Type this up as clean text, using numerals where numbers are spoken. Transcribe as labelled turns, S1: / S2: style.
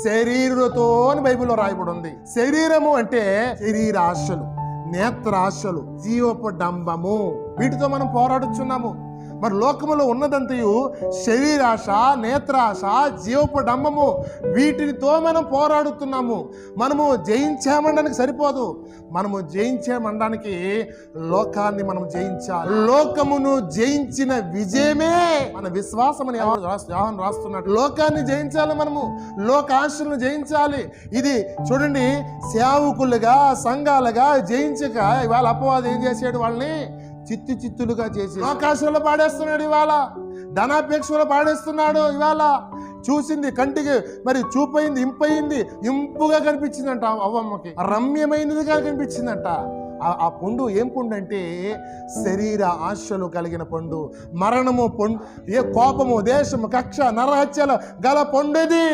S1: శరీరులతో అని బైబిల్లో రాయబడి ఉంది. శరీరము అంటే శరీరాశలు, నేత్రాశలు, జీవపు డంబము, వీటితో మనం పోరాడుచున్నాము. మరి లోకములో ఉన్నదంతయు శరీరాశ, నేత్రాశ, జీవపు డంబము, వీటితో మనం పోరాడుతున్నాము. మనము జయించామనడానికి సరిపోదు, మనము జయించామనడానికి లోకాన్ని మనం జయించాలి. లోకమును జయించిన విజయమే మన విశ్వాసం అని యోహాను రాస్తున్నాడు. లోకాన్ని జయించాలి, మనము లోకాశలను జయించాలి. ఇది చూడండి, సేవకులుగా సంఘాలుగా జయించక ఇవాళ అపవాది ఏం చేసాడు? వాళ్ళని చిత్తులుగా చేసి ఆకాశంలో పాడేస్తున్నాడు. ఇవాళ ధనాపేక్షలో పాడేస్తున్నాడు. ఇవాళ చూసింది కంటికి మరి చూపైంది, ఇంపయింది, ఇంపుగా కనిపించిందంట అవ్వమ్మకి, రమ్యమైనదిగా కనిపించిందంట. ఆ పండు ఏం పండు అంటే శరీర ఆశలు కలిగిన పండు, మరణము పండు, ఏ కోపము, దేశము, కక్ష, నరహత్యలు గల పండుది.